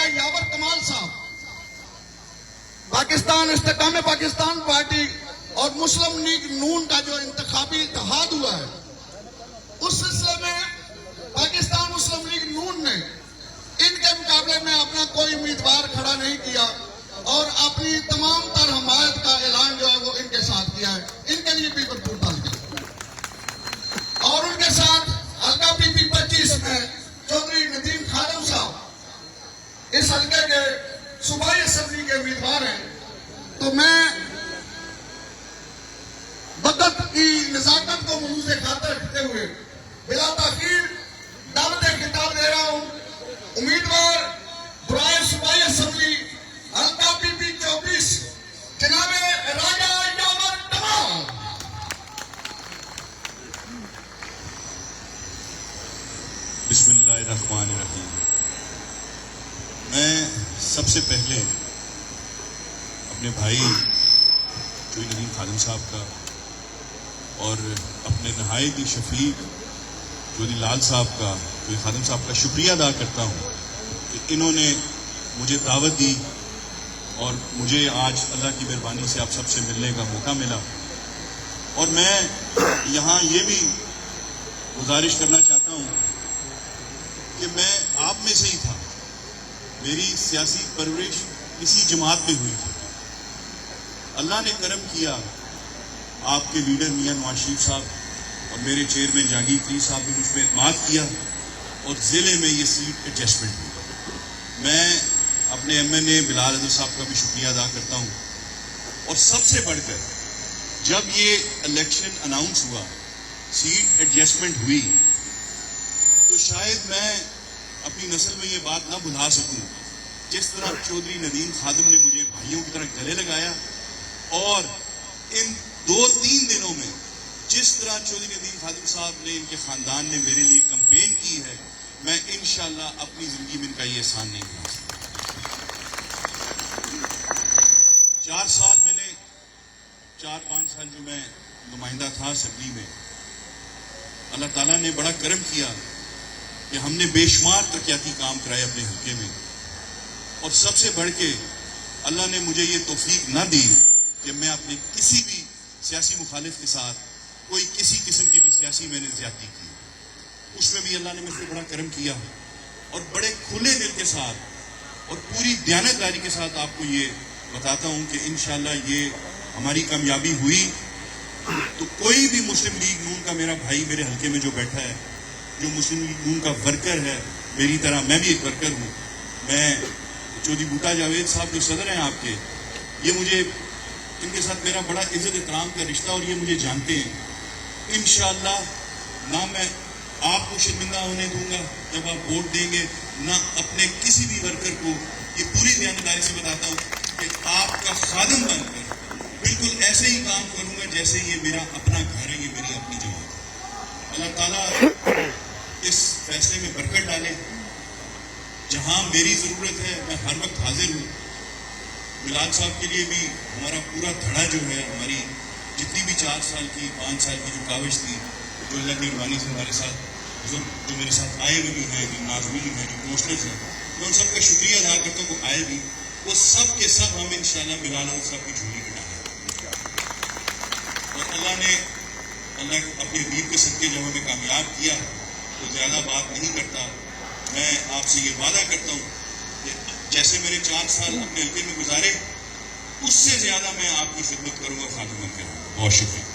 راجہ یاور کمال صاحب پاکستان استحکام پاکستان پارٹی اور مسلم لیگ نون کا جو انتخابی اتحاد ہوا ہے، اس سلسلے میں پاکستان مسلم لیگ نون نے ان کے مقابلے میں اپنا کوئی امیدوار کھڑا نہیں کیا اور اپنی تمام تر حمایت کا اعلان جو ہے وہ ان کے ساتھ کیا ہے. ان کے لیے بھی بھرپور تعریف. اور ان کے ساتھ حلقہ پی پی 25 میں چودھری ندیم خادم صاحب اس حلقے کے صوبائی اسمبلی کے امیدوار ہیں. تو میں وقت کی نزاکت کو ملحوظ خاطر رکھتے ہوئے بلا تاخیر دعوت خطاب دے رہا ہوں. امیدوار برائے صوبائی اسمبلی حلقہ پی پی 24 جناب راجہ یاور کمال. بسم اللہ الرحمن الرحیم. میں سب سے پہلے اپنے بھائی چودھری ندیم خادم صاحب کا اور اپنے نہایت ہی شفیق چودھری لال صاحب کا، چودھری خادم صاحب کا شکریہ ادا کرتا ہوں کہ انہوں نے مجھے دعوت دی اور مجھے آج اللہ کی مہربانی سے آپ سب سے ملنے کا موقع ملا. اور میں یہاں یہ بھی گزارش کرنا چاہتا ہوں کہ میں آپ میں سے ہی تھا. میری سیاسی پرورش اسی جماعت میں ہوئی تھی. اللہ نے کرم کیا، آپ کے لیڈر میاں نواز شریف صاحب اور میرے چیئرمین جہانگیر ترین صاحب نے مجھ پہ اعتماد کیا اور ضلع میں یہ سیٹ ایڈجسٹمنٹ ہوئی. میں اپنے ایم این اے بلال احمد صاحب کا بھی شکریہ ادا کرتا ہوں. اور سب سے بڑھ کر جب یہ الیکشن اناؤنس ہوا، سیٹ ایڈجسٹمنٹ ہوئی، تو شاید میں اپنی نسل میں یہ بات نہ بھلا سکوں جس طرح چودھری ندیم خادم نے مجھے بھائیوں کی طرح گلے لگایا اور ان 2-3 دنوں میں جس طرح چودھری ندیم خادم صاحب نے، ان کے خاندان نے میرے لیے کمپین کی ہے، میں انشاءاللہ اپنی زندگی میں ان کا یہ احسان نہیں بھلا سکتا. 4 سال میں نے 4-5 سال جو میں نمائندہ تھا اسمبلی میں، اللہ تعالیٰ نے بڑا کرم کیا کہ ہم نے بے شمار ترقیاتی کام کرائے اپنے حلقے میں. اور سب سے بڑھ کے اللہ نے مجھے یہ توفیق نہ دی کہ میں اپنے کسی بھی سیاسی مخالف کے ساتھ کوئی کسی قسم کی بھی سیاسی میں نے زیادتی کی. اس میں بھی اللہ نے مجھ سے بڑا کرم کیا اور بڑے کھلے دل کے ساتھ اور پوری دیانتداری کے ساتھ آپ کو یہ بتاتا ہوں کہ انشاءاللہ یہ ہماری کامیابی ہوئی تو کوئی بھی مسلم لیگ نون کا میرا بھائی میرے حلقے میں جو بیٹھا ہے، جو مسلم لیگ نون کا ورکر ہے، میری طرح میں بھی ایک ورکر ہوں. میں چودھری بوٹا جاوید صاحب جو صدر ہیں آپ کے، یہ مجھے ان کے ساتھ میرا بڑا عزت احترام کا رشتہ اور یہ مجھے جانتے ہیں. انشاءاللہ نہ میں آپ کو شرمندہ ہونے دوں گا جب آپ ووٹ دیں گے، نہ اپنے کسی بھی ورکر کو. یہ پوری دیانتداری سے بتاتا ہوں کہ آپ کا خادم بن کر بالکل ایسے ہی کام کروں گا جیسے یہ میرا اپنا گھر ہے، یہ میری اپنی جماعت ہے. اللہ تعالیٰ اس فیصلے میں برکت ڈالے. جہاں میری ضرورت ہے میں ہر وقت حاضر ہوں. بلال صاحب کے لیے بھی ہمارا پورا دھڑا جو ہے، ہماری جتنی بھی 4 سال کی 5 سال کی جو کاوش تھی، جو اللہ کی مہربانی سے ہمارے ساتھ جو میرے ساتھ آئے ہوئے بھی ہیں، جو ناظرین ہیں، جو پوسٹرز ہیں، میں ان سب کا شکریہ ادا کرتا ہوں. وہ آئے بھی، وہ سب کے سب ہم انشاءاللہ بلال احمد صاحب کی جھولی پہ ڈالیں. اور اللہ اپنے حبیب کے صدقے جب ہمیں کامیاب کیا تو زیادہ بات نہیں کرتا. میں آپ سے یہ وعدہ کرتا ہوں کہ جیسے میرے 4 سال اپنے حلقے میں گزارے، اس سے زیادہ میں آپ کی خدمت کروں گا، خادم بن کر. بہت شکریہ.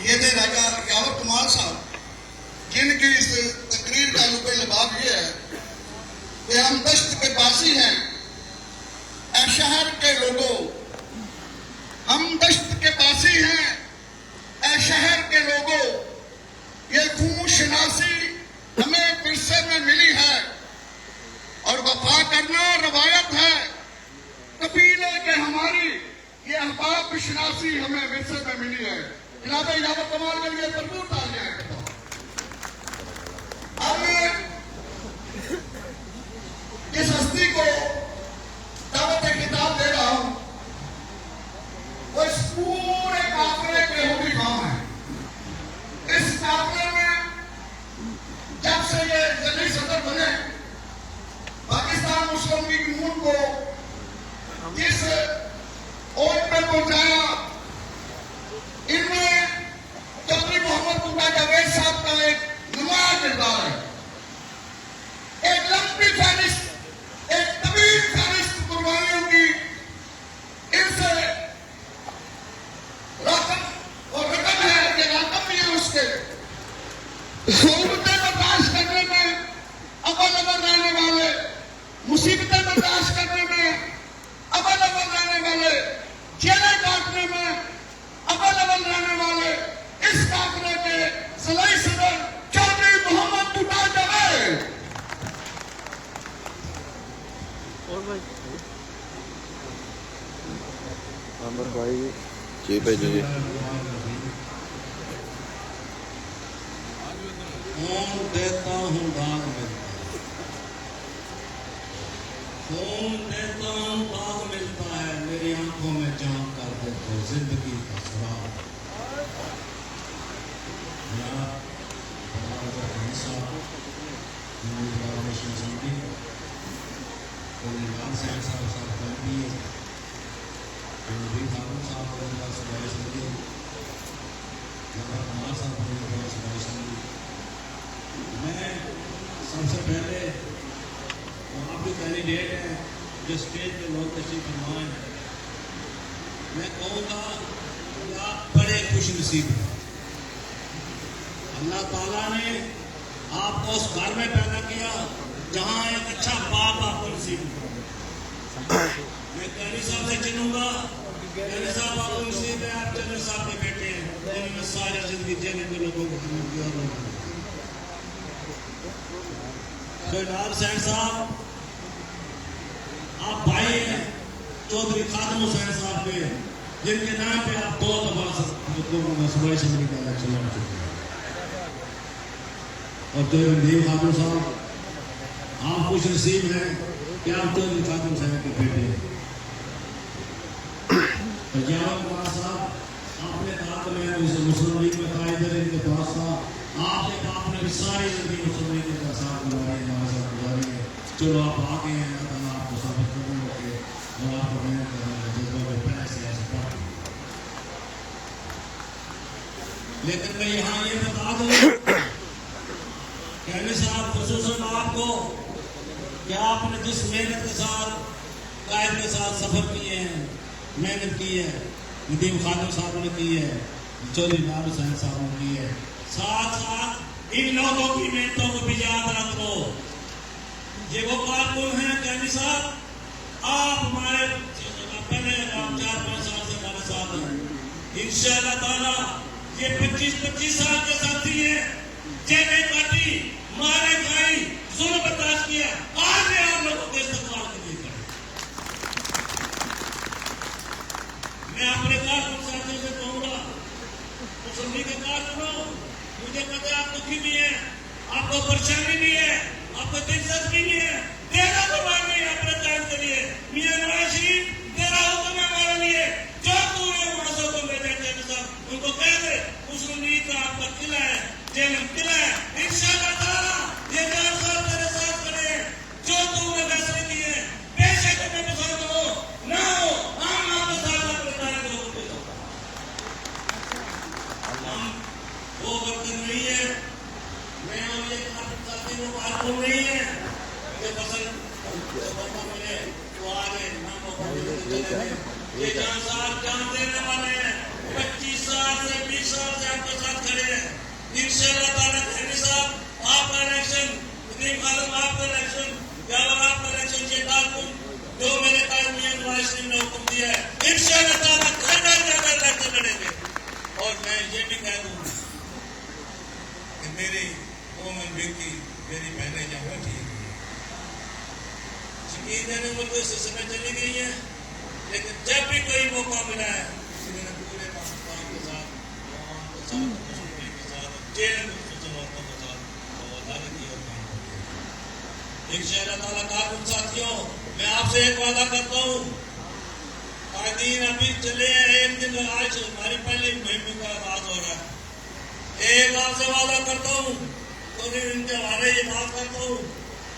یہ تھے راجہ یاور کمال صاحب، جن کی اس تقریر کا لب لباب یہ ہے کہ ہم دشت کے باسی ہیں اے شہر کے لوگوں، ہم دشت کے باسی ہیں اے شہر کے لوگوں. یہ خون شناسی ہمیں ورثے میں ملی ہے اور وفا کرنا روایت ہے. قبیلے کے ہماری یہ احباب شناسی ہمیں ورثے میں ملی ہے. جناب یاور کمال کے لیے بھرپور تالیاں کرتا ہوں. اب اس ہستی کو دعوت خطاب دے رہا ہوں، وہ اس پورے قافلے کے ہوگی کام ہے. اس قافلے میں جب سے یہ جنرل صدر بنے. پاکستان مسلم لیگ نون کو جس عہد پہ پہنچایا، ان میں چودھری محمد ٹوٹا جاوید صاحب کا ایک نمایاں کردار ہے. ایک لمبی فہرست، ایک طویل فہرست قربانیوں کی ان سے رقم اور رقم ہے کہ رقم بھی ہے اس کے. صعوبتیں برداشت کرنے میں اول رہنے والے، مصیبتیں برداشت کرنے میں اول رہنے والے، جیلیں کاٹنے میں اول رہنے والے اس قافلے کے ضلعی صدر چودھری محمد ٹوٹا جاوید. عامر بھائی جی بھائی جی. خون دیتا ہوں داغ ملتا ہے، خون دیتا ہوں داغ ملتا ہے، میری آنکھوں میں جام کر دے تو زندگی کا سراغ. میں سب سے پہلے آپ کے کینڈیڈیٹ ہیں جو اسٹیج پہ لوگ تشریف فرما ہیں، میں کہوں گا کہ آپ بڑے خوش نصیب ہیں. اللہ تعالیٰ نے آپ کو اس گھر میں پیدا کیا جہاں ایک اچھا باپ آپ کو نصیب ہوا. میں قاری صاحب سے چنوں گا، قاری صاحب آپ کو نصیب ہے، آپ جنرل صاحب کے بیٹے ہیں، جنہوں نے ساری زندگی جینے کے لوگوں کو خدمت کیا. شہزاد حسین صاحب آپ بھائی ہیں چودھری خادم حسین صاحب کے، جن کے نام پہ آپ 2 دفعہ صوبائی اسمبلی کا الیکشن لڑ چکے ہیں. اور چودھری ندیم خادم صاحب آپ خوش نصیب ہیں کہ آپ چودھری خادم صاحب کے بیٹے ہیں. جاوید کمار صاحب آپ نے کہا کہ میں مسلم لیگ میں قائد ان کے پاس تھا، آپ نے کہا آپ نے بھی ساری زندگی مسلم لیگ کے ساتھ گزاری ہے. چلو آپ آگے ہیں، اللہ آپ کو ثابت کرنے لگے اور آپ کو محنت کرنے لگے جذبہ میں پہلے سے ایسے پڑھ. لیکن میں یہاں یہ بتا دوں کہ صاحب خصوصاً آپ کو کہ آپ نے جس محنت کے ساتھ قائد کے ساتھ سفر کیے ہیں، محنت کی ہے، ندیم خادم صاحب نے کی ہے، چودھری نادر حسین صاحب نے کی ہے، ساتھ ساتھ ان لوگوں کی محنتوں کو بھی یاد رکھ لو. یہ وہ کارکن ہیں قاری صاحب، آپ ہمارے پہلے 4-5 سال سے ہمارے ساتھ ہیں. انشاءاللہ تعالیٰ یہ 25 سال کے ساتھی ہیں، جیلیں کاٹی، مارے کھائی، ظلم برداشت کیا، آج بھی آپ لوگوں کے استقبال کے لیے کریں. میں اپنے کارکن ساتھیوں سے کہوں گا، مسلم لیگ کے کارکنوں، مجھے پتہ ہے آپ دکھی بھی ہیں، آپ کو پریشانی بھی ہے، آپ کو دلچسپی بھی ہے، تیرا قربان نہیں اپنے قائد کے لیے. میاں نواز شریف تیرا حکم ہے ہمارے لیے، جو تو نے وہاں سے حکم بھیجا قاری صاحب ان کو کہہ دے مسلم لیگ کا آپ کا قلعہ ہے، جیلم قلعہ ہے. انشاءاللہ تعالیٰ یہ 4 سال میرے ساتھ کھڑے ہیں، جو تو نے فیصلے کیے ہیں بے شک ہمیں پسند ہو نہ ہو، ہم آپ کے ساتھ اپنے قائد کو حکم دے سکتے. وہ وقت نہیں ہے، میں اور یہ ساتھی کو معلوم نہیں ہے کہ پسند موقع ملے تو آگے نہ موقع ملے تو چلے گئے. یہ جان صاحب جان دینے والے ہیں، 25 سال سے 20 سال سے آپ کے ساتھ کھڑے ہیں. انشاءاللہ تعالیٰ قاری صاحب آپ کا الیکشن، ندیم خادم آپ کا الیکشن، جاوید آپ کا الیکشن، یہ کارکن جو میرے قائد میاں نواز شریف نے حکم دیا ہے انشاءاللہ تعالیٰ گھر جا کر الیکشن لڑیں گے. اور میں یہ بھی کہہ دوں کہ میری مومن بیٹی میری بہنیں جہاں بیٹھی ہیں، یقین ہے مجھے اس سمے چلی گئی ہیں، لیکن جب بھی کوئی موقع ملا ہے میں نے پورے پاکستان کے ساتھ، عوام کے ساتھ، مسلمان کے ساتھ، جیل میں مسلمانوں کے ساتھ وفاداری کی اور کام کرتے ہیں. انشاءاللہ تعالیٰ کارکن ساتھیوں، میں آپ سے ایک وعدہ کرتا ہوں، قائدین ابھی چلے ہیں، ایک دن آج ہماری پہلی مہم کا آغاز ہو رہا ہے. ایک آپ سے وعدہ کرتا ہوں، تو ان کے حوالے یہ بات کرتا ہوں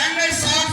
M7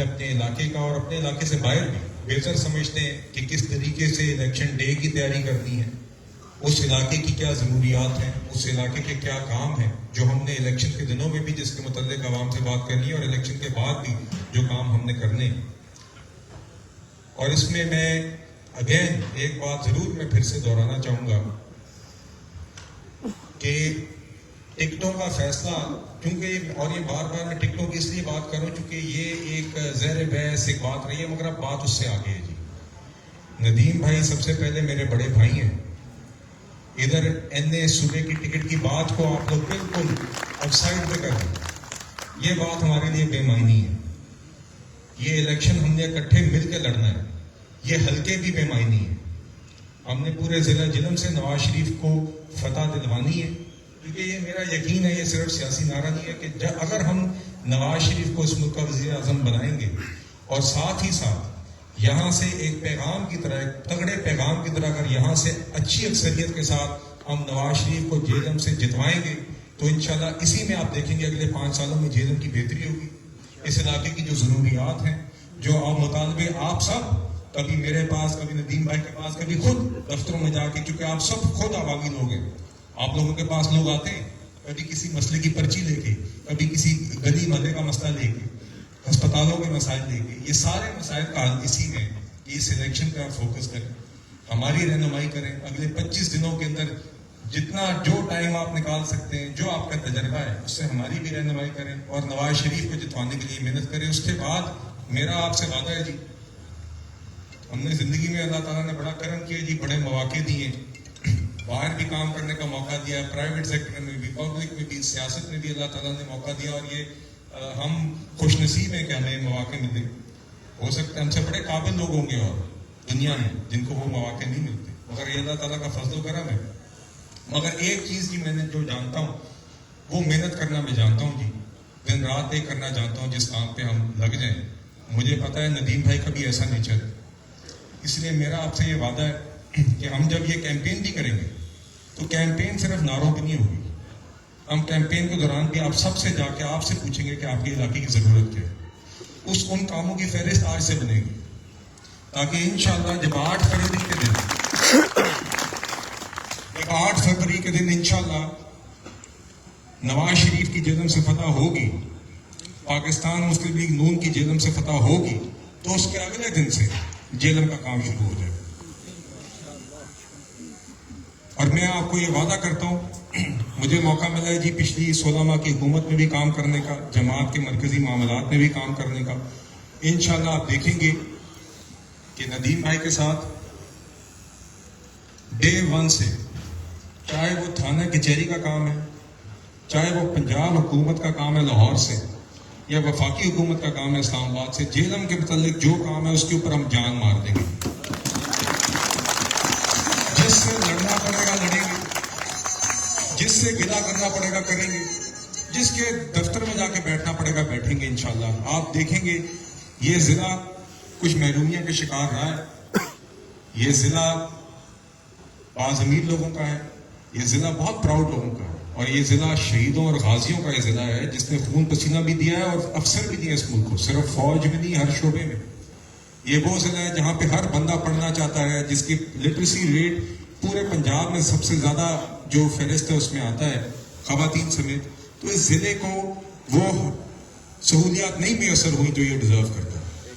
اپنے اپنے علاقے کا اور اپنے علاقے سے باہر بھی بہتر سمجھتے ہیں کہ کس طریقے سے الیکشن ڈے کی تیاری کرنی ہے، اس علاقے کی کیا ضروریات ہیں، اس علاقے کے کیا کام ہیں جو ہم نے الیکشن کے دنوں میں بھی جس کے متعلق عوام سے بات کرنی ہے، اور الیکشن کے بعد بھی جو کام ہم نے کرنے ہیں۔ اور اس میں اگین ایک بات ضرور میں پھر سے دہرانا چاہوں گا کہ ٹکٹوں کا فیصلہ، کیونکہ اور یہ بار بار میں ٹکٹوں کی اس لیے بات کروں چونکہ یہ ایک زیر بحث ایک بات رہی ہے، مگر اب بات اس سے آگے ہے جی۔ ندیم بھائی سب سے پہلے میرے بڑے بھائی ہیں، ادھر این اے صوبے کی ٹکٹ کی بات کو آپ لوگ بالکل آف سائڈ پہ کر دیں، یہ بات ہمارے لیے بے معنی ہے۔ یہ الیکشن ہم نے اکٹھے مل کے لڑنا ہے، یہ حلقے بھی بے معنی ہے۔ ہم نے پورے ضلع جلم سے نواز شریف کو فتح دلوانی ہے، کیونکہ یہ میرا یقین ہے، یہ صرف سیاسی نعرہ نہیں ہے کہ اگر ہم نواز شریف کو اس ملک کا وزیر اعظم بنائیں گے اور ساتھ ہی ساتھ یہاں سے ایک پیغام کی طرح، ایک تگڑے پیغام کی طرح اگر یہاں سے اچھی اکثریت کے ساتھ ہم نواز شریف کو جیلم سے جتوائیں گے تو انشاءاللہ اسی میں آپ دیکھیں گے اگلے 5 سالوں میں جیلم کی بہتری ہوگی۔ اس علاقے کی جو ضروریات ہیں، جو مطالبے آپ سب کبھی میرے پاس، کبھی ندیم بھائی کے پاس، کبھی خود دفتروں میں جا کے، کیونکہ آپ سب خود عوامی لوگ ہیں، آپ لوگوں کے پاس لوگ آتے ہیں کبھی کسی مسئلے کی پرچی لے کے، کبھی کسی گلی محلے کا مسئلہ لے کے، ہسپتالوں کے مسائل لے کے، یہ سارے مسائل کا حل اسی میں ہے کہ اس الیکشن پہ آپ فوکس کریں، ہماری رہنمائی کریں۔ اگلے 25 دنوں کے اندر جتنا جو ٹائم آپ نکال سکتے ہیں، جو آپ کا تجربہ ہے، اس سے ہماری بھی رہنمائی کریں اور نواز شریف کو جتوانے کے لیے محنت کریں۔ اس کے بعد میرا آپ سے وعدہ ہے جی، ہم نے زندگی میں اللہ تعالیٰ نے بڑا کرم کیا جی، بڑے مواقع دیے، باہر بھی کام کرنے کا موقع دیا، پرائیویٹ سیکٹر میں بھی، پبلک میں بھی، سیاست میں بھی اللہ تعالیٰ نے موقع دیا، اور یہ ہم خوش نصیب ہیں کہ ہمیں مواقع ملے۔ ہو سکتا ہے ہم سے بڑے قابل لوگ ہوں گے اور دنیا میں جن کو وہ مواقع نہیں ملتے، مگر یہ اللہ تعالیٰ کا فضل و کرم ہے۔ مگر ایک چیز جی میں نے جو جانتا ہوں وہ محنت کرنا میں جانتا ہوں جی، دن رات ایک کرنا جانتا ہوں، جس کام پہ ہم لگ جائیں۔ مجھے پتا ہے ندیم بھائی کبھی ایسا نہیں چلے، اس لیے میرا آپ سے یہ وعدہ ہے کہ ہم جب یہ کیمپین بھی کریں گے تو کیمپین صرف نعروں پہ نہیں ہوگی، ہم کیمپین کے دوران بھی آپ سب سے جا کے آپ سے پوچھیں گے کہ آپ کے علاقے کی ضرورت کیا ہے، ان کاموں کی فہرست آج سے بنے گی، تاکہ انشاءاللہ جب 8 فروری کے دن، 8 فروری کے دن انشاءاللہ نواز شریف کی جیلم سے فتح ہوگی، پاکستان مسلم لیگ نون کی جیلم سے فتح ہوگی، تو اس کے اگلے دن سے جیلم کا کام شروع ہو جائے۔ اور میں آپ کو یہ وعدہ کرتا ہوں، مجھے موقع ملا ہے جی پچھلی 16 ماہ کی حکومت میں بھی کام کرنے کا، جماعت کے مرکزی معاملات میں بھی کام کرنے کا۔ انشاءاللہ آپ دیکھیں گے کہ ندیم بھائی کے ساتھ ڈے 1 سے، چاہے وہ تھانہ کچہری کا کام ہے، چاہے وہ پنجاب حکومت کا کام ہے لاہور سے، یا وفاقی حکومت کا کام ہے اسلام آباد سے، جیلم کے متعلق جو کام ہے اس کے اوپر ہم جان مار دیں گے۔ جس سے لڑنا پڑے گا لڑیں گے، جس سے گلا کرنا پڑے گا کریں گے، جس کے دفتر میں جا کے بیٹھنا پڑے گا بیٹھیں گے انشاءاللہ۔ آپ دیکھیں گے یہ ضلع کچھ محرومیوں کے شکار رہا ہے، یہ ضلع بعض امیر لوگوں کا ہے، یہ ضلع بہت پراؤڈ لوگوں کا ہے، اور یہ ضلع شہیدوں اور غازیوں کا یہ ضلع ہے جس نے خون پسینہ بھی دیا ہے اور افسر بھی دیے اس ملک کو، صرف فوج میں نہیں ہر شعبے میں۔ یہ وہ ضلع ہے جہاں پہ ہر بندہ پڑھنا چاہتا ہے، جس کی لٹریسی ریٹ پورے پنجاب میں سب سے زیادہ جو فہرست ہے اس میں آتا ہے، خواتین سمیت۔ تو اس ضلع کو وہ سہولیات نہیں میسر ہوئی جو یہ ڈیزرو کرتا ہے۔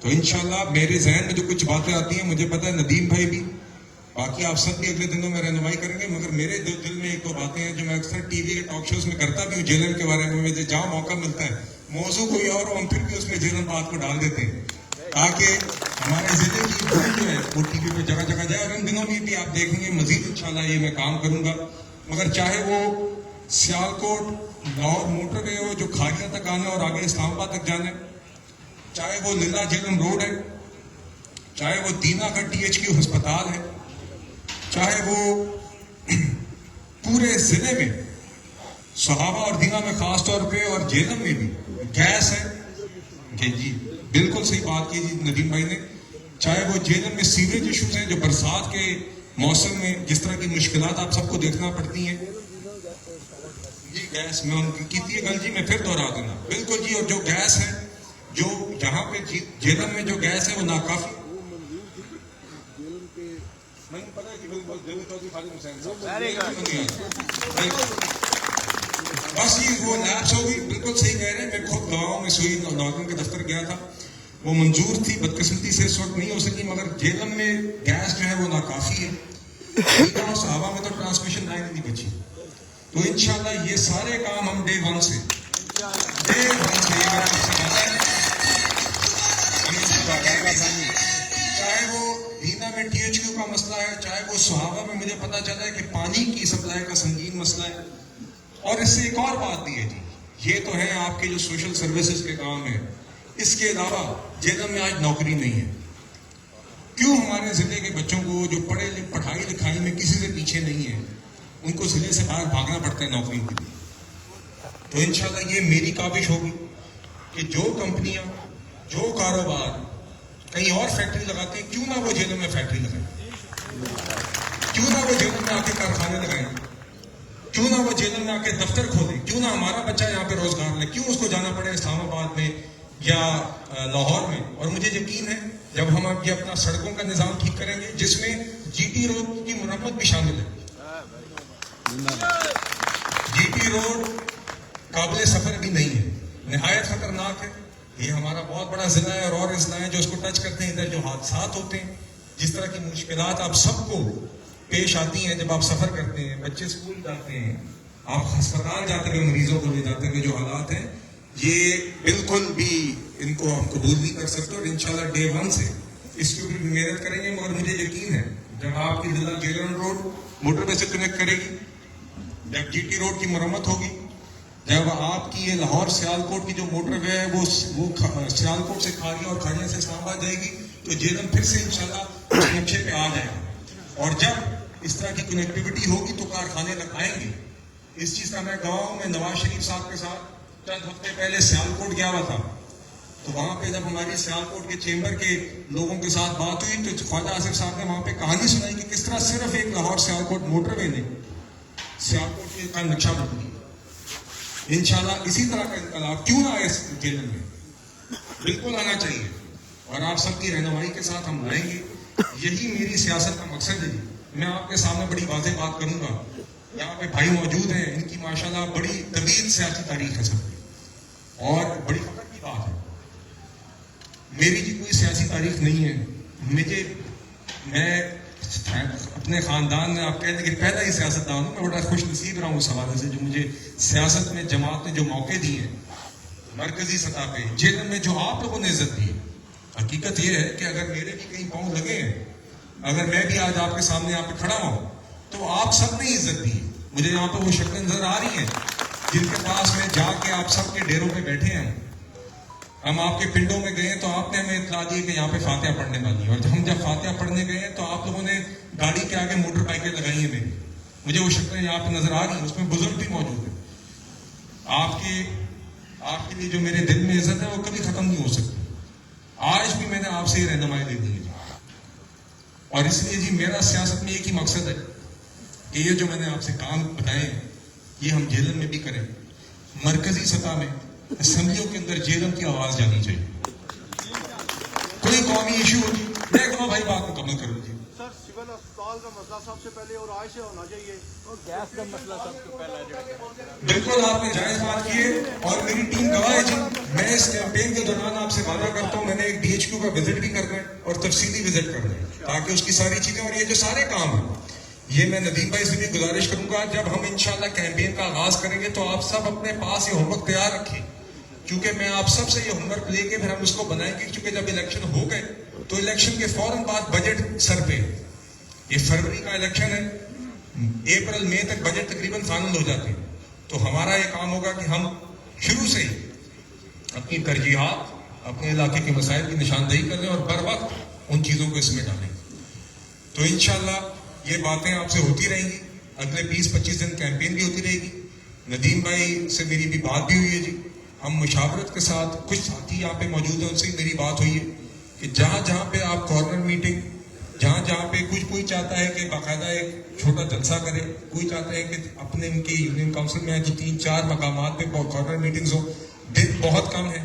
تو انشاءاللہ میرے ذہن میں جو کچھ باتیں آتی ہیں، مجھے پتہ ہے ندیم بھائی بھی، باقی آپ سب بھی اگلے دنوں میں رہنمائی کریں گے، مگر میرے دل میں ایک دو باتیں ہیں جو میں اکثر ٹی وی کے ٹاک شوز میں کرتا بھی ہوں جیلم کے بارے میں، مجھے جہاں موقع ملتا ہے موضوع کوئی اور ہم پھر بھی اس میں جیلم بات کو ڈال دیتے ہیں، تاکہ ہمارے ضلع کی بات جو ہے وہ ٹی وی پہ جگہ جگہ جائے۔ اور ان دنوں میں بھی آپ دیکھیں گے مزید انشاءاللہ یہ میں کام کروں گا، مگر چاہے وہ سیالکوٹ لاہور موٹر وے ہو جو کھاڑیاں تک آنا اور آگے اسلام آباد تک جانا ہے، چاہے وہ للہ جیلم روڈ ہے، چاہے وہ دینا کا THQ ہسپتال ہے، چاہے وہ پورے ضلع میں صحابہ اور دینا میں خاص طور پہ اور جیلم میں بھی گیس ہے کہ جی بالکل صحیح بات کی جی ندیم بھائی نے، چاہے وہ جیلم میں سیوریج ایشوز ہیں جو برسات کے موسم میں جس طرح کی مشکلات آپ سب کو دیکھنا پڑتی ہیں جی، گیس میں ان کی تھی گل جی، میں پھر دوہرا دینا بالکل جی، اور جو گیس ہے جو یہاں پہ جیلم میں جو گیس ہے وہ ناکافی بس یہ وہ لیپس ہوگی. بالکل صحیح کہہ رہے ہیں. میں خود گاؤں میں سوئی ناظرین کے دفتر گیا تھا, وہ منظور تھی, بدقسمتی سے اس وقت نہیں ہو سکی, مگر جیلم میں گیس جو ہے وہ ناکافی ہے. صحابہ میں تو ٹرانسمیشن لائن نہیں بچی. تو انشاءاللہ یہ سارے کام ہم ڈے ون سے چاہے وہ دینا میں ٹی ایچ کیو کا مسئلہ ہے, چاہے وہ صحابہ میں مجھے پتا چلا ہے کہ پانی کی سپلائی کا سنگین مسئلہ ہے. اور اس سے ایک اور بات بھی ہے جی, یہ تو ہے آپ کے جو سوشل سروسز کے کام ہیں, اس کے علاوہ جیلم میں آج نوکری نہیں ہے. کیوں ہمارے ضلع کے بچوں کو جو پڑھائی لکھائی میں کسی سے پیچھے نہیں ہے, ان کو ضلع سے باہر بھاگنا پڑتا ہے نوکری کے لیے. تو انشاءاللہ یہ میری کاوش ہوگی کہ جو کمپنیاں, جو کاروبار کہیں اور فیکٹری لگاتے ہیں, کیوں نہ وہ جیلوں میں فیکٹری لگائیں, کیوں نہ وہ جیلوں میں آ کے کارخانے لگائیں, کیوں نہ وہ جیلوں میں آ کے دفتر کھولیں, کیوں نہ ہمارا بچہ یہاں پہ روزگار لے, کیوں اس کو جانا پڑے اسلام آباد میں یا لاہور میں. اور مجھے یقین ہے جب ہم اب یہ اپنا سڑکوں کا نظام ٹھیک کریں گے, جس میں جی ٹی روڈ کی مرمت بھی شامل ہے. جی ٹی روڈ قابل سفر بھی نہیں ہے, نہایت خطرناک ہے. یہ ہمارا بہت بڑا ضلع ہے, اور اضلاع ہیں جو اس کو ٹچ کرتے ہیں. ادھر جو حادثات ہوتے ہیں, جس طرح کی مشکلات آپ سب کو پیش آتی ہیں جب آپ سفر کرتے ہیں, بچے اسکول جاتے ہیں, آپ ہسپتال جاتے ہوئے مریضوں کو لے جاتے ہوئے جو حالات ہیں, یہ بالکل بھی ان کو ہم قبول نہیں کر سکتے. اور انشاءاللہ ڈے ون سے اس کے اوپر بھی محنت کریں گے. مگر مجھے یقین ہے جب آپ کی ضلع جیلن روڈ موٹر وے سے کنیکٹ کرے گی, جب جی ٹی روڈ کی مرمت ہوگی, جب آپ کی یہ لاہور سیالکوٹ کی جو موٹر وے ہے وہ سیالکوٹ سے کھاڑیاں اور کھاڑیاں سے اسلام آباد جائے گی, تو جیلم پھر سے انشاءاللہ نقشے پہ آ جائے گا. اور جب اس طرح کی کنیکٹیوٹی ہوگی تو کارخانے لگ آئیں گے. اس چیز کا میں گاؤں میں نواز شریف صاحب کے ساتھ چند ہفتے پہلے سیالکوٹ گیا ہوا تھا, تو وہاں پہ جب ہماری سیالکوٹ کے چیمبر کے لوگوں کے ساتھ بات ہوئی تو خواجہ آصف صاحب نے وہاں پہ کہانی سنائی کہ کس طرح صرف ایک لاہور سیالکوٹ موٹر وے نے سیالکوٹ کا نقشہ بدل دیا. انشاءاللہ اسی طرح کا انقلاب کیوں نہ آئے اس جیلن میں, بالکل آنا چاہیے. اور آپ سب کی رہنمائی کے ساتھ ہم لائیں گے. یہی میری سیاست کا مقصد ہے. میں آپ کے سامنے بڑی واضح بات کروں گا, یہاں پہ بھائی موجود ہیں, ان کی ماشاءاللہ بڑی طویل سیاسی تاریخ ہے سب کی, اور بڑی فخر کی بات ہے. میری جی کوئی سیاسی تاریخ نہیں ہے. میں اپنے خاندان میں آپ کہتے ہیں کہ پہلا ہی سیاست دان ہوں. میں بڑا خوش نصیب رہا ہوں اس حوالے سے, جو مجھے سیاست میں جماعت نے جو موقع دیے ہیں مرکزی سطح پہ, جیلن میں جو آپ لوگوں نے عزت دی ہے. حقیقت یہ ہے کہ اگر میرے بھی کہیں پاؤں لگے ہیں, اگر میں بھی آج آپ کے سامنے یہاں پہ کھڑا ہوں, تو آپ سب نے عزت دی ہے. مجھے یہاں پہ وہ شکلیں نظر آ رہی ہیں جن کے پاس میں جا کے آپ سب کے ڈیروں پہ بیٹھے ہیں. ہم آپ کے پنڈوں میں گئے تو آپ نے ہمیں اطلاع دی کہ یہاں پہ فاتحہ پڑھنے والی ہے, اور ہم جب فاتحہ پڑھنے گئے تو آپ لوگوں نے گاڑی کے آگے موٹر بائکیں لگائی ہیں میری. مجھے وہ شکلیں یہاں پہ نظر آ رہی ہیں, اس میں بزرگ بھی موجود ہیں. آپ کے لیے جو میرے دل میں عزت ہے وہ کبھی ختم نہیں ہو سکتی. آج بھی میں نے آپ سے یہ رہنمائی دے دی ہے, اور اس لیے جی میرا سیاست میں ایک ہی مقصد ہے کہ یہ جو میں نے آپ سے کام بتائے ہیں یہ ہم جیلن میں بھی کریں. مرکزی سطح میں اسمبلیوں کے اندر جیلن کی آواز جانی چاہیے. کوئی قومی ایشو ہو جی, میں کہوں بھائی بات مکمل کروں جی. سر سول اسپتال کا مسئلہ سب سے پہلے اور آج سے ہونا چاہیے, اور گیس کا مسئلہ سب سے پہلے. بالکل آپ نے جائز بات کی ہے, اور میری ٹیم گواہ ہے جی. میں اس کیمپین کے دوران آپ سے وعدہ کرتا ہوں میں نے ایک ڈی ایچ کیو کا وزٹ بھی کرنا ہے, اور تفصیلی وزٹ کرنا ہے, تاکہ اس کی ساری چیزیں اور یہ جو سارے کام ہیں, یہ میں ندیم بھائی سے بھی گزارش کروں گا جب ہم انشاءاللہ کیمپین کا آغاز کریں گے تو آپ سب اپنے پاس یہ ہوم ورک تیار رکھیں, کیونکہ میں آپ سب سے یہ ہوم ورک لے کے پھر ہم اس کو بنائیں گے. کیونکہ جب الیکشن ہو گئے تو الیکشن کے فوراً بعد بجٹ سر پہ, یہ فروری کا الیکشن ہے, اپریل مئی تک بجٹ تقریباً فائنل ہو جاتے ہیں. تو ہمارا یہ کام ہوگا کہ ہم شروع سے ہی اپنی ترجیحات, اپنے علاقے کے مسائل کی نشاندہی کریں اور بر وقت ان چیزوں کو اس میں ڈالیں. تو انشاءاللہ یہ باتیں آپ سے ہوتی رہیں گی. اگلے 20-25 دن کیمپین بھی ہوتی رہے گی. ندیم بھائی سے میری بھی بات بھی ہوئی ہے جی. ہم مشاورت کے ساتھ کچھ ساتھی یہاں پہ موجود ہیں, ان سے میری بات ہوئی ہے کہ جہاں جہاں پہ آپ کارنر میٹنگ, جہاں جہاں پہ کوئی چاہتا ہے کہ باقاعدہ ایک چھوٹا جلسہ کرے, کوئی چاہتا ہے کہ اپنے ان کی یونین کاؤنسل میں جو 3-4 مقامات پہ کارنر میٹنگز ہو. دن بہت کم ہے,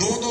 2-2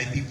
IPP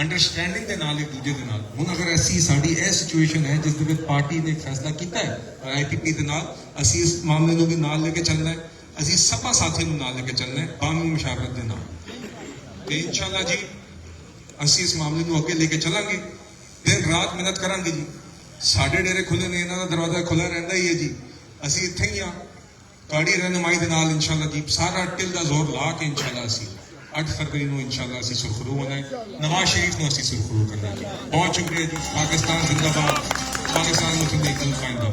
ਅੰਡਰਸਟੈਂਡਿੰਗ ਦੇ ਨਾਲ ਇੱਕ ਦੂਜੇ ਦੇ ਨਾਲ। ਹੁਣ ਅਗਰ ਅਸੀਂ ਸਾਡੀ ਇਹ ਸਿਚੁਏਸ਼ਨ ਹੈ ਜਿਸ ਦੇ ਵਿੱਚ ਪਾਰਟੀ ਨੇ ਫੈਸਲਾ ਕੀਤਾ ਹੈ IPP ਦੇ ਨਾਲ, ਅਸੀਂ ਇਸ ਮਾਮਲੇ ਨੂੰ ਵੀ ਨਾਲ ਲੈ ਕੇ ਚੱਲਣਾ ਹੈ, ਅਸੀਂ ਸਭਾ ਸਾਥੀਆਂ ਨੂੰ ਨਾਲ ਲੈ ਕੇ ਚੱਲਣਾ ਹੈ ਬਾਮੀ ਮੁਸ਼ਾਵਰਤ ਦੇ ਨਾਲ। ਤੇ ਇਨਸ਼ਾਅੱਲਾ ਜੀ ਅਸੀਂ ਇਸ ਮਾਮਲੇ ਨੂੰ ਅੱਗੇ ਲੈ ਕੇ ਚੱਲਾਂਗੇ, ਦਿਨ ਰਾਤ ਮਿਹਨਤ ਕਰਾਂਗੇ ਜੀ। ਸਾਡੇ ਡੇਰੇ ਖੁੱਲੇ ਨੇ, ਇਹਨਾਂ ਦਾ ਦਰਵਾਜ਼ਾ ਖੁੱਲਾ ਰਹਿੰਦਾ ਹੀ ਹੈ ਜੀ। ਅਸੀਂ ਇੱਥੇ ਹੀ ਆ ਤੁਹਾਡੀ ਰਹਿਨੁਮਾਈ ਦੇ ਨਾਲ ਇਨਸ਼ਾਅੱਲਾ ਜੀ ਸਾਰਾ ਟਿਲ ਦਾ ਜ਼ੋਰ ਲਾ ਕੇ ਇਨਸ਼ਾਅੱਲਾ ਅਸੀਂ 8 ਫਰਵਰੀ ਨੂੰ ਇਨਸ਼ਾਅੱਲਾ ਅਸੀਂ ਸੁਰਖਰੂ ਹੋਣਾ ਹੈ, ਨਵਾਜ਼ ਸ਼ਰੀਫ ਨੂੰ ਅਸੀਂ ਸੁਰਖਰੂ ਕਰਨਾ ਹੈ ਜੀ। ਬਹੁਤ ਸ਼ੁਕਰੀਆ ਜੀ। ਪਾਕਿਸਤਾਨ ਜ਼ਿੰਦਾਬਾਦ, ਪਾਕਿਸਤਾਨ ਮੁਸਲਿਮ ਲੀਗ ਜ਼ਿੰਦਾਬਾਦ।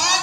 8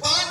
5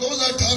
2018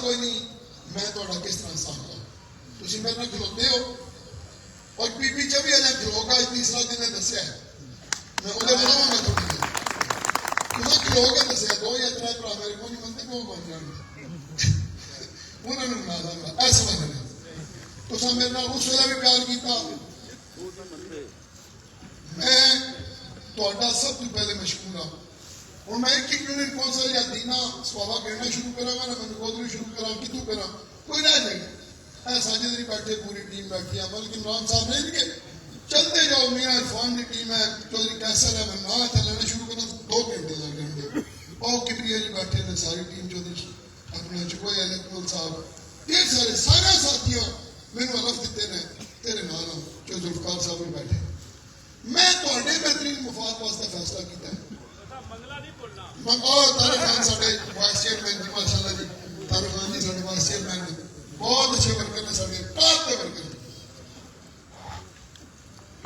کوئی نہیں میں تھوڑا کس طرح ساتھ ہوں تسی میرے نال کھلوتے ہو اور پی پی چ بھی اجے کھلو گا تیسرا دن نے دسیا ہے میں ادھر بناؤں گا تھوڑی دیر تسا کھلو کے دسیا 2 یا 3 بھرا میرے کو نہیں منتے کیوں بن جان انہوں نے بنا دوں گا ایسا بن تسا میرے نال اس ویلے بھی پیار کیتا میں تھوڑا سب تو پہلے مشکور ہوں ہوں میں ایک یونین کونسل یا دینا سوابا کہنا شروع کرا گا نا میں گودری شروع کرا کتوں کرا کوئی رہ جائے گا ساجد نہیں بیٹھے پوری ٹیم بیٹھی ہے بلکہ عمران صاحب نہیں کہ چلتے جاؤ میاں عرفان کی ٹیم ہے چودھری کیسر ہے میں نہ چلنا شروع کرنا 2 گھنٹے لگ جائیں گے اور کبری جی بیٹھے تھے ساری ٹیم چودھری اپنے چکوئی الیکٹرل صاحب یہ سارے ساتھیوں میرے علف دیتے ہیں تیرے نال چودھری ذوالفقار صاحب بھی بیٹھے میں تھوڑے بہترین مفاد واسطے فیصلہ کیتا ہے طارق خان ساڈے وائس چیئرمین جی ماشاء اللہ جی طارق خان جی ساڈے وائس چیئرمین نے بہت اچھے ورکر نے ساڈے ٹاپ تے ورکر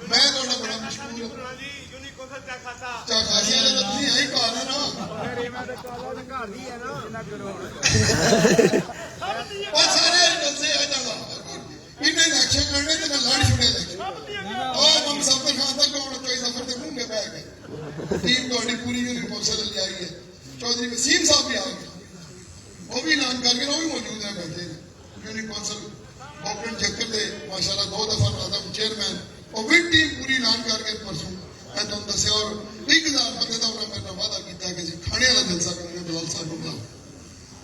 میں تھوڑا بڑا مشکور ہوں چا خاصی والا نہیں ہے گھر ہے نا اور سارے جلسے آ جانا انہیں الیکشن لڑنے تے نہ لڑ چھڑے لگے اور ہم سفر خان تک ہونا کوئی سفر تے گھوم کے بیٹھ گئے ٹیم تھوڑی پوری یونین کونسل لے آئی ہے چودھری وسیم صاحب بھی آ گئے وہ بھی اعلان کر کے وہ بھی موجود ہیں بیٹھے یونین کونسل اوپن چکر دے ماشاءاللہ 2 دفعہ نادم چیئرمین اور بھی ٹیم پوری اعلان کر کے پرسوں میں تم دسیا اور 1000 بندے کا انہوں نے میرا وعدہ کیا کہ جی کھانے والا جلسہ کریں گے بلال صاحب کو بلاؤ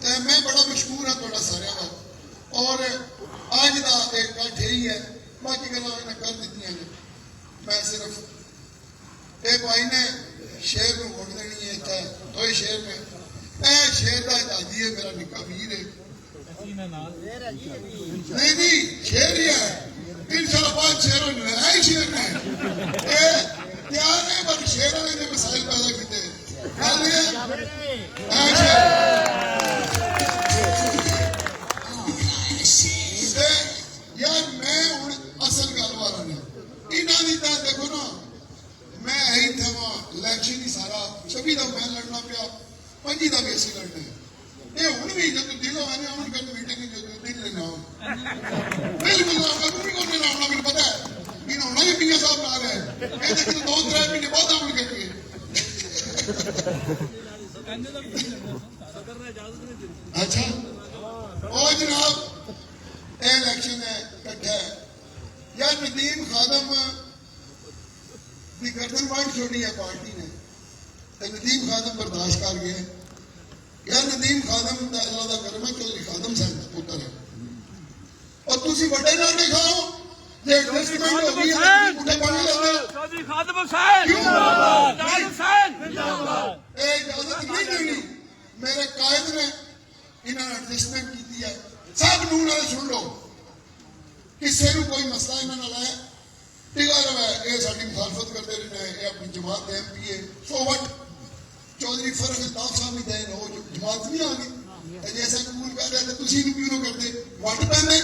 تو میں بڑا مشکور ہوں تھوڑا سارے کا اور آج کا ایک کٹ یہی ہے باقی گلا انہیں کر دیتی ہیں میں صرف ایک بھائی نے شیر کو ووٹ دینی ہے چاہے 2 شیر میں اے شیر کا اجازی ہے میرا نکا ویر ہے نہیں شیر ہی ہے انشاءاللہ 5 شیر ہونے ہے ہی شیر میں تیار ہے بس شیر نے جو مسائل پیدا کیتے یار میں ہوں اصل گل والا نے انہوں نے دیکھو نا میں ہی تھا وہاں الیکشن ہی سارا 26 کا میں لڑنا پیا 25 کا بھی اسی لڑنا ہے یہ ہوں بھی جب دلوں آنے آن کر میٹنگ جو دل لینا ہوں بالکل بھی کون لینا ہونا مجھے پتا ہے انہوں ہونا بھی پیا صاحب نہ رہے یہ دیکھتے 2-3 مہینے بعد آن کر کے اچھا اور جناب اے الیکشن ہے کٹھا ہے یا ندیم خادم کی گردن وائٹ چھوڑی ہے پارٹی نے ندیم خادم برداشت کر گئے یا ندیم خادم اللہ کا کرم ہے چودھری خادم صاحب کا پتر ہے اور تسی بڑے نہ دکھاؤ یہ ایڈجسٹمنٹ ہو گئی ہے اٹھے پڑھنے لگے چودھری خادم حسین اے اجازت نہیں دینی میرے قائد نے انہوں نے ایڈجسٹمنٹ کی ہے سب نور والے سن لو کسی کو کوئی مسئلہ انہوں نے لایا ٹھیک ہے یہ ساری مخالفت کرتے رہتے ہیں یہ اپنی جماعت ایم پی اے سو وٹ چودھری فرق الطاف صاحب بھی دین ہو جماعت نہیں آ گئی جیسا قبول کر رہے تھے تسی کیوں نہ کرتے وٹ پہنے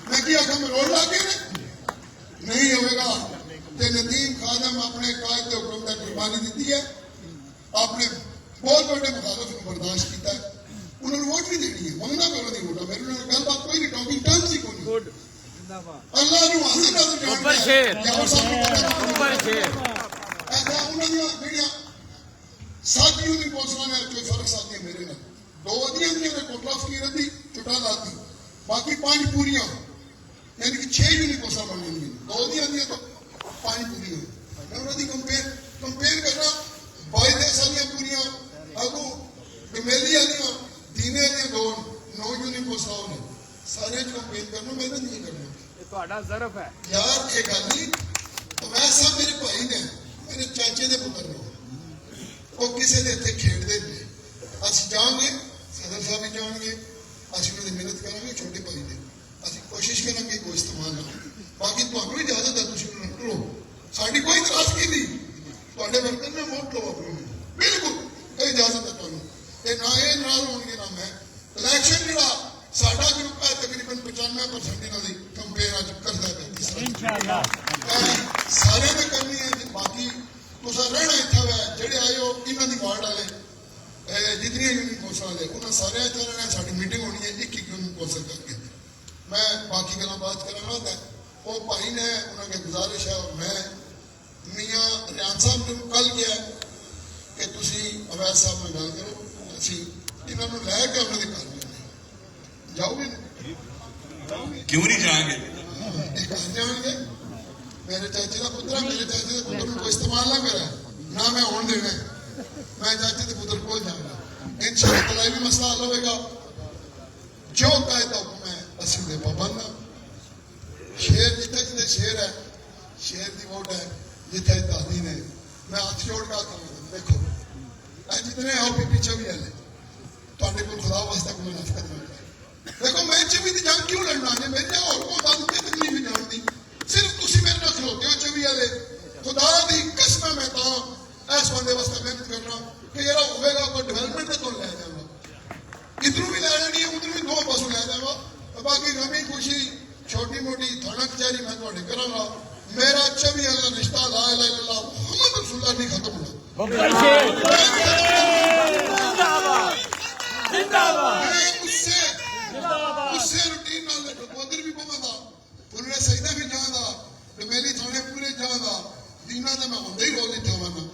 میں کیا کہ میں روڈ لا کے نہیں ہوئے گا کہ ندیم خادم اپنے قائد کے حکم تک قربانی دیتی ہے آپ نے بہت بڑے مخالف کو برداشت کیتا ہے انہوں نے ووٹ نہیں دینی ہے منگنا کرو نہیں ووٹا میرے انہوں نے گل بات کوئی نہیں ٹاکنگ ٹرمز ہی کوئی نہیں اللہ نے حاضر نظر جان اوپر شیر ایسا انہوں نے میڈیا ساتھیوں نے پہنچنا ہے کوئی فرق ساتھی ہے میرے نے 2 دیا نے کوٹراف کی رہتی چٹا لاتی باقی 5 پوریاں یعنی کہ 6 یونیکوسا بن گئی 2 دیا تو 5 پوریاں میں انہوں نے کمپیئر کرنا 22 سالیاں پوریاں اگو گمیلی والیاں دینے والیاں 2 9 یونیکوسا نے سارے کمپیئر کرنا میں نہیں کرنا یہ تہاڈا ظرف ہے یار یہ گل نہیں تو میں سب میرے بھائی نے میرے چاچے دے پتر نے وہ کسی نے اتنے کھیڈتے تھے اسی جان گے صدر صاحب بھی جان گے اسی انہوں نے محنت کریں گے چھوٹے بھائی نے اسی کوشش کریں گے کوئی استعمال نہ باقی تمہیں اجازت ہے تھی انہوں نے لو ساری کوئی تراشگی نہیں تے ورکر نے ووٹ لو اپنے بالکل کوئی اجازت ہے تمہیں یہ نہ یہ ناراض ہو گے نہ میں الیکشن جڑا ساڈا گروپ ہے تقریباً 95% انہوں نے کمپیئر کرتا ہے سارے نے کرنی ہے باقی تصا رہنا اتنا ہے جہے آئے ہو انہوں کی وارڈ والے جتنی یونین کونسل ہے انہوں سارے چلنا ساری میٹنگ ہونی ہے ایک یونین کونسل کر کے میں باقی گلا بات کرنا ہے وہ بھائی نے انہوں نے گزارش ہے اور میں میاں ریان صاحب نے کل کیا کہ تسی اویس صاحب میں گل کرو اسی انہوں نے لے کے انہوں نے کر جاؤ گے کیوں نہیں جائیں گے کر جائیں گے میرے چاچے کا پتر ہے میرے چاچے کے پتر کو استعمال نہ کرے نہ میں ہون دینا میں چاچے کے پتر کو جاؤں گا ان شاء اللہ بھی مسئلہ حل ہوئے گا جو قائدہ حکم ہے اسی دے پابند شیر جتنے جتنے شیر ہے شیر دی ووٹ ہے جتنے دادی نے میں ہاتھ جوڑ کا کروں دیکھو جتنے آؤ بھی پیچھے بھی آلے تو آنے کو خدا واسطہ کو منافقت میں دیکھو میں چوی دی جنگ کیوں لڑنا ہے میرے اور کو دادو کی تکلیف ہی جان دی صرف تسی میرے نہ کھلوتے ہو چوی آلے خدا دی قسم میں تا ایس بندے واسطہ محنت کرنا کہ یہ ہوئے گا کوئی ڈیولپمنٹ میں تو لے جائے گا ادھروں بھی لے جانی ہے ادھر بھی دو پاسوں لے جائے گا باقی غمی خوشی چھوٹی موٹی تھانہ کچہری میں تھوڑے کروں گا میرا چوی والا رشتہ لا الہ الا اللہ محمد رسول اللہ نہیں ختم ہونا اس سے روٹین نہ لے ادھر بھی پوا دا انہوں نے سجدہ بھی جان دا تو میری تھوڑے پورے جان دا دینا تو میں ہوندے ہی روز تھا وانا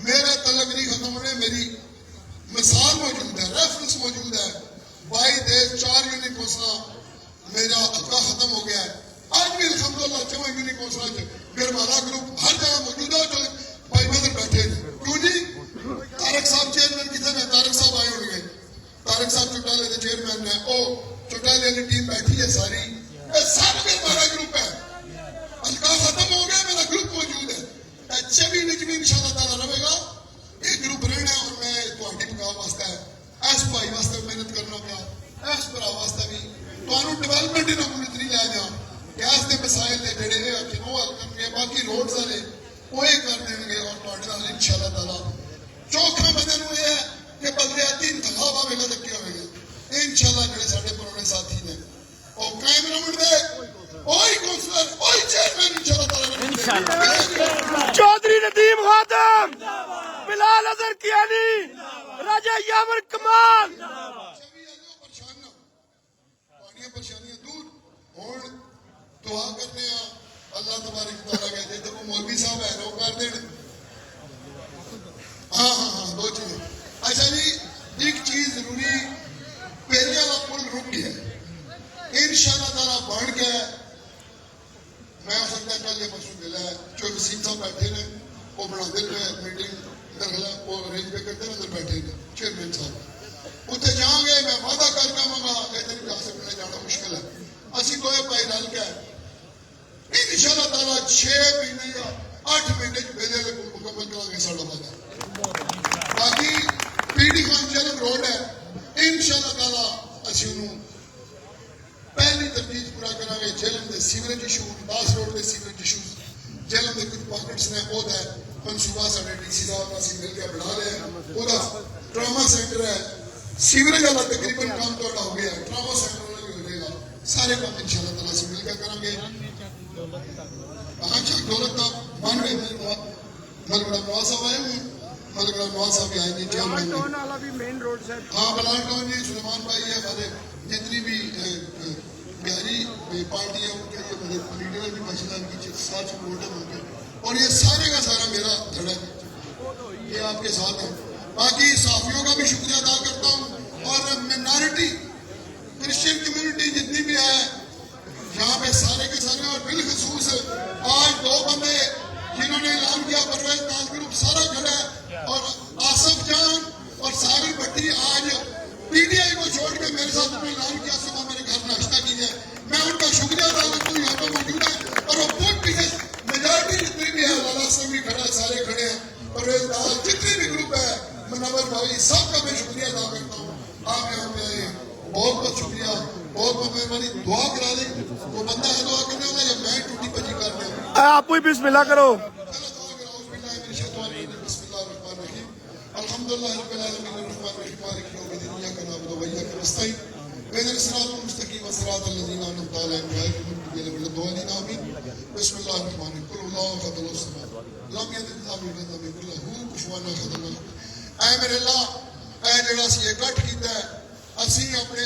میرا طلب نہیں ختم ہونے میری مثال موجود ہے ریفرنس موجود ہے 22 دیش 4 یونین کونسلاں میرا عقا ختم ہو گیا ہے آج بھی الحمدللہ 4 یونین کونسلاں گرمالا گروپ ہر جگہ موجود ہے جو بھائی بدر بیٹھے ہیں کیوں جی طارق صاحب چیئرمین کتنے ہیں طارق صاحب آئے ہوئے ہیں طارق صاحب چٹالے کے چیئرمین ہیں او چٹالے والی ٹیم بیٹھی ہے ساری یہ سب گرمالا گروپ ہے عقا ختم ہو گیا میرا گروپ موجود ہے اچھے بھی نجمی انشاءاللہ تعالیٰ رہے گا یہ گروپ رہنا ہے اور میں تھوڑی پکا واسطہ ہے ایس بھائی واسطہ محنت کرنا پیا ایس برا واسطہ بھی تمہوں ڈیولپمنٹ نہ کوئی اتنی لے جا گیس کے مسائل نے جڑے ہیں کہ وہ حل کر کے باقی روڈز والے وہ کر دیں گے اور تھوڑے نال انشاءاللہ تعالیٰ چوکھا بدن ہوئے ہے کہ بلدیاتی انتخاب آئے گا تک کیا ہوئے گا انشاءاللہ جڑے سارے پرانے ساتھی نے اور قائم رہن دے وہی کونسلر وہی چیئرمین انشاءاللہ تعالیٰ چودھری ندیم خاتم بلال اظہر کیانی راجہ یامر کمال پریشانیاں دور ہون دعا کرنے ہیں اللہ تبارک تعالیٰ کہتے ہیں تو وہ مولوی صاحب ہے وہ کر دیں ہاں دو چیزیں اچھا جی ایک چیز ضروری پہلے والا پل رک گیا انشاءاللہ تعالیٰ بڑھ گیا میں ہو سکتا ہے کل یہ پرسوں ملا ہے جو وسیم صاحب بیٹھے ہیں وہ بنا دل میں میٹنگ درخلا وہ ارینج پہ کرتے ہیں ادھر بیٹھے ہیں چیئرمین صاحب اتنے جاؤں گے میں وعدہ کر کے آؤں گا کہتے ہیں جا سکتے جانا مشکل ہے اسی کوئی بھائی رل کے انشاءاللہ تعالیٰ 6 مہینے یا 8 مہینے میلے مکمل کرا گے ساڑھا وعدہ باقی پی ڈی خان جلم روڈ ہے انشاءاللہ تعالیٰ اسی انہوں پہلی ترتیب پورا کرا گے جیلم دے سیوریج ایشو داس روڈ دے سیوریج ایشو جیلم دے کچھ پاکٹس نے وہ ہے منصوبہ سارے ڈی سی صاحب کا مل کے بنا لے وہ ٹراما سینٹر ہے سیوریج والا تقریباً کام توڑا ہو گیا ٹراما سینٹر والا بھی ہو جائے گا سارے کام انشاءاللہ تعالیٰ سے مل کر کریں گے ہاں چاہ دولت کا مان گئے ملگڑا نواز صاحب آئے ہوئے ملگڑا نواز صاحب بھی آئے گے چیئرمین ہاں بلال ٹاؤن جی سلیمان بھائی ہے ہمارے جتنی بھی بہاری پارٹی ہے ان کے لیے لیڈر بھی ماشاءاللہ ان کی ساتھ سپورٹ ہے ان کے اور یہ سارے کا سارا میرا دھڑا ہے یہ آپ کے ساتھ ہے باقی صحافیوں کا بھی شکریہ ادا کرتا ہوں اور مینارٹی کرسچن کمیونٹی جتنی بھی ہے یہاں پہ سارے کے سارے اور بالخصوص آج 2 بندے جنہوں نے اعلان کیا پرویز ناز گروپ سارا کھڑا ہے اور آصف جان اور ساگر بھٹی آج پی ڈی آئی کو چھوڑ کے میرے ساتھ اپنے اعلان کیا صبح میرے گھر ناشتہ کیجیے میں ان کا شکریہ ادا کرتا ہوں یہاں پہ موجود ہے اور وہ بہت پیچھے میجارٹی جتنی بھی ہے لالا صاحب بھی کھڑا ہے سارے کھڑے ہیں پرویز ناز جتنی بھی گروپ ہے منور بھائی سب کا میں شکریہ ادا کرتا ہوں آپ یہاں پہ آئے بہت بہت شکریہ بہت بہت مہربانی دعا کرا لیں وہ بندہ ہے دعا کرنے والا یا میں ٹوٹی بجی کر رہا ہوں آپ بسم اللہ کرو الحمدللہ رب العالمین الرحمن الرحیم مالک یوم الدین ایاک نعبد و ایاک نستعین اهدنا الصراط المستقیم صراط الذین انعمت علیہم غیر المغضوب علیہم ولا الضالین بسم اللہ الرحمن الرحیم قل اللہ احد اللہ الصمد لم یلد ولم یولد ولم یکن له کفوا احد اے میرے اللہ اے ਜਿਹੜਾ ਅਸੀਂ ਇਕੱਠ ਕੀਤਾ ਹੈ, ਅਸੀਂ ਆਪਣੇ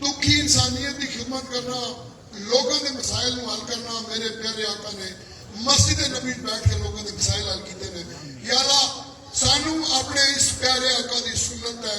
ਦੁਖੀ ਇਨਸਾਨੀਅਤ ਦੀ ਖਿਦਮਤ ਕਰਨਾ, ਲੋਕਾਂ ਦੇ ਮਸਾਇਲ ਨੂੰ ਹੱਲ ਕਰਨਾ। ਮੇਰੇ ਪਿਆਰੇ ਆਕਾ ਨੇ ਮਸਜਿਦ ਨਬੀ ਬੈਠ ਕੇ ਲੋਕਾਂ ਦੇ ਮਸਾਇਲ ਹੱਲ ਕੀਤੇ ਨੇ। ਯਾ ਅੱਲਾ ਸਾਨੂੰ ਆਪਣੇ ਇਸ ਪਿਆਰੇ ਆਕਾ ਦੀ ਸੁਨਨਤ ਹੈ